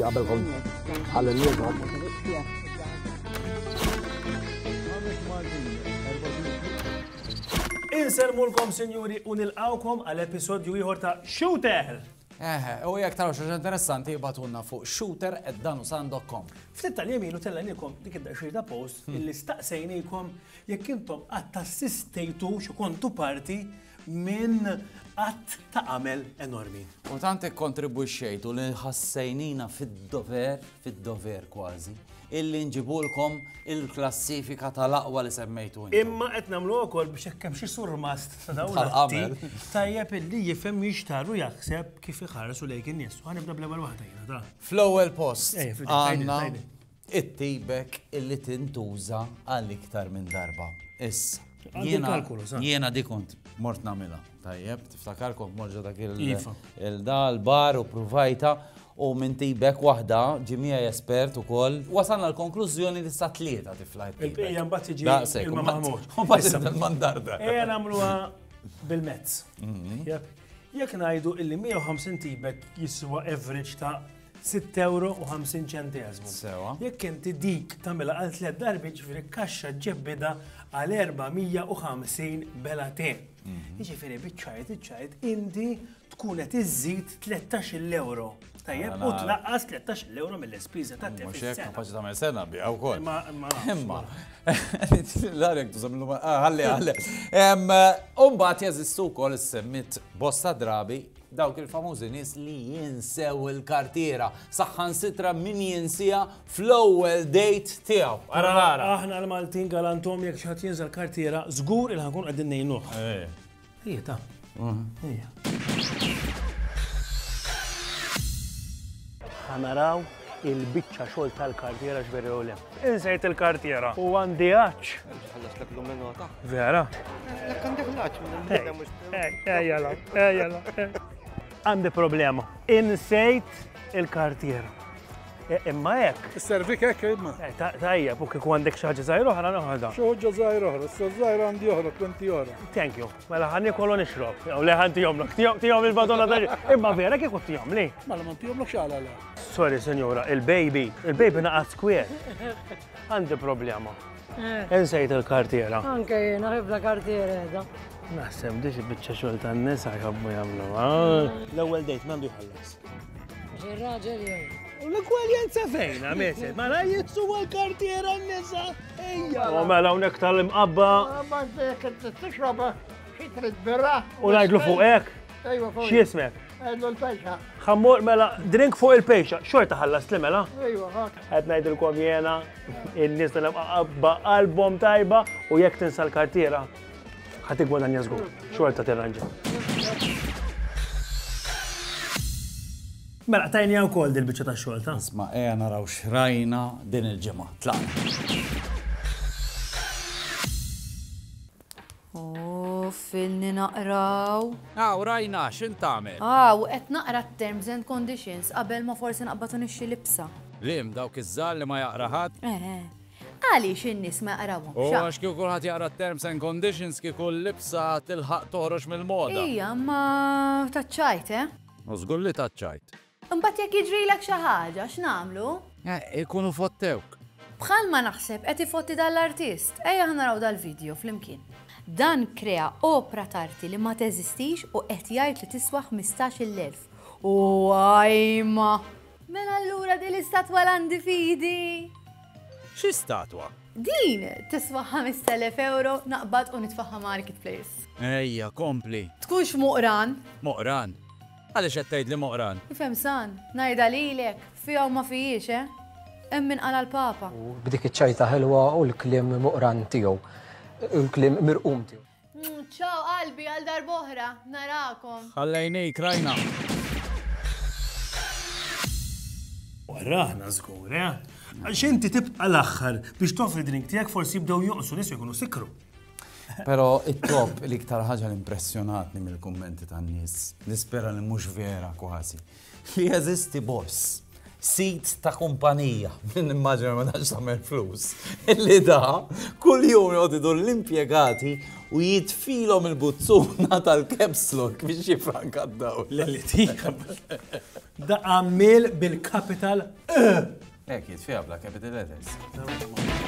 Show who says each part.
Speaker 1: قبلهم على اليد.
Speaker 2: Inselmulkom, sinjuri, u nilqawkom għal episodju ieħor ta' Shooter.
Speaker 3: U jekk taraw xi interessanti jibatunna fuq shooter@danusan.com.
Speaker 2: Ftit tal-jemilu tellanikom dik id-daxxir post illi staqsejnikom jekk intom qatt assistejtu xi kontu parti minn qatt ta' għamel enormi.
Speaker 3: U tant ikkontribwixxejtu li ħassejnina fid-dover kważi, illi nġibulkom il-klassifika tal-aqwa li semmejtu.
Speaker 2: Imma qed nagħmlu wkoll biex hekk hemm xi surmast ta' dawn
Speaker 3: Tal-qamel.
Speaker 2: tajjeb illi jifhem jixtaru jaħseb kif iħarsu lejk in-nies. Ħanibda bl-ewwel waħda jiena ta'.
Speaker 3: Fl-ewwel post
Speaker 2: Fidi,
Speaker 3: għandna
Speaker 2: tajni.
Speaker 3: it-tibek illi tintuża għal iktar minn darba. Issa.
Speaker 2: Għandi kalkulu, sa.
Speaker 3: Jiena di kont mort nagħmilha. Tajjeb, tiftakar kont morġa dak
Speaker 2: Iva.
Speaker 3: il-bar u provajta u minn tibek waħda ġimija espert ukoll wasalna l-konklużjoni li sa tlieta tiflajt.
Speaker 2: Il-bqija mbagħad tiġi
Speaker 3: Daqshekk,
Speaker 2: il-ma Maħmud.
Speaker 3: u mbagħad il-mandarda.
Speaker 2: Ejja nagħmluha bil-mezz. Jekk ngħidu illi 150 tibek jiswa average ta' 6 €50.
Speaker 3: Sewa.
Speaker 2: Jekk inti dik tagħmilha għal 3 darbi ġifieri kaxxa ġebbida għal 450 belatin. Jiġifieri biċ-ċajt inti tkun qed iżżid 13 euro. Tajjeb, u tnaqqas 13 euro mill-ispiża ta'
Speaker 3: Mhux hekk kapaċi tagħmel sena biha wkoll. Imma. L-għarek tużamlu ħalli. Mbagħad jeżistu wkoll is-semmit bosta drabi dawk il-famużi nies li jinsew il-kartiera saħħansitra min jinsija fl-ewwel date tiegħu. Ara.
Speaker 2: Aħna l-Maltin galantom jekk xi ħadd jinżel kartiera żgur il ħankun qegħdin ngħinuh. Ejja ta'. Ejja. Ħanaraw il-biċċa xogħol tal-kartiera x'veri u le. Insejt il-kartiera u għandi għaċ.
Speaker 1: ħallas lek l-minuta.
Speaker 2: Vera?
Speaker 1: Lek għandek l-għaċ minn mux.
Speaker 2: Ejjala. Għandi problema. Insejt il-kartiera. Imma hekk.
Speaker 4: Is-servik hekk imma.
Speaker 2: Tajjeb, u kieku għandek xi ħaġa żgħira oħra noħodha.
Speaker 4: Xi ħaġa żgħira oħra, s-żgħira għandi oħra 20 euro.
Speaker 2: Thank you. Mela ħanni kollu nixrob. Jew le ħanti jomlok. Tihom il-badonna ta' imma vera kieku tihom li.
Speaker 4: Mela ma ntihomlok x'għala le.
Speaker 2: Sorry, senjora, il-baby naqgħad square. Għandi problema. Insejt il-kartiera.
Speaker 5: Anke jiena ħibla kartiera edha.
Speaker 2: Naħseb dix biċċa xogħol tan-nisa jħobbu jagħmlu. L-ewwel dejt m'għandu jħallas.
Speaker 5: Xi raġel jew.
Speaker 2: U l-kwaljenza fejn, għamesed? Ma rajjitsu għal-kartiera n-nisa. Ejja. U mela hawnhekk tal-imqabba.
Speaker 1: Ma t-tixroba xi trid birra.
Speaker 2: U ngħidlu fuq hekk.
Speaker 1: Ejwa fuq.
Speaker 2: X'jismek?
Speaker 1: Għedlu l-pejxa.
Speaker 2: Ħammur mela drink fuq il-pejxa. Xorta ħallas li mela?
Speaker 1: Ejwa ħak.
Speaker 2: Qed ngħidilkom jiena in-nies tal-imqabba qalbhom tajba u jekk tinsa l-kartiera ħadd igwadanja żgur. Xorta tirranġa. Mela, tajni għaw kol dil-bicċa ta' xogħol ta'
Speaker 3: Isma' naraw xrajna din il-ġimgħa. Tlaqna.
Speaker 6: Filni naqraw.
Speaker 3: U rajna x'int tagħmel?
Speaker 6: U qed naqra terms and conditions qabel ma forsi naqbatu nixxi libsa.
Speaker 3: Lim dawk iż-żal li ma jaqra ħadd.
Speaker 6: Għaliex in-nies ma jaqrawhom.
Speaker 3: U għax kieku kulħadd jaqra terms and conditions kieku l-libsa tilħaq toħroġ mill-moda.
Speaker 6: Ija, ma taċċajt,
Speaker 3: U żgur li taċċajt.
Speaker 6: Imbagħad jekk jiġrilek xi ħaġa, x'nagħmlu?
Speaker 3: Ikunu fottewk.
Speaker 6: Bħalma naħseb qed ifotti dal-artist. Ejja naraw dal-video flimkien. Dan krea opra tarti li ma teżistix u qed jgħid li tiswa 15,000. U għajma. Mela allura din l-istatwa l-għandi fidi.
Speaker 3: Xi statwa?
Speaker 6: Din tiswa 5,000 euro naqbad u nitfaħħa marketplace.
Speaker 3: Ejja, kompli.
Speaker 6: Tkunx muqran?
Speaker 3: Moqran. Għaliex qed tgħid li moqran?
Speaker 6: Ifhem san, ngħidha lilek, fija u ma fijiex, hemm min qala l-Papa.
Speaker 7: B'dik iċ-ċajta ħelwa u l-kliem muqran tiegħu, l-kliem mirqum tiegħu.
Speaker 6: Ciao qalbi għal darb'oħra, narakom.
Speaker 3: Ħallejnik rajna.
Speaker 2: Raħna żgur, għax inti tibqa' l-aħħar biex toffri drink tiegħek forsi jibdew jonqsu nies jkunu sikru.
Speaker 3: Pero it-top l-iktar ħaġa l-impressjonatni mill-kummenti tan-nies, nispera li mhux vera kważi, li jeżisti boss, sit ta' kumpanija, minn immaġina ma dax tagħmel flus, illi da kull jum jgħodidu l-impjegati u jitfilhom il-buzzuna tal-caps lock biex jifranka d-dawl.
Speaker 2: L-litika. Da għamil bil-capital
Speaker 3: Ek, jitfiha bla capital letters.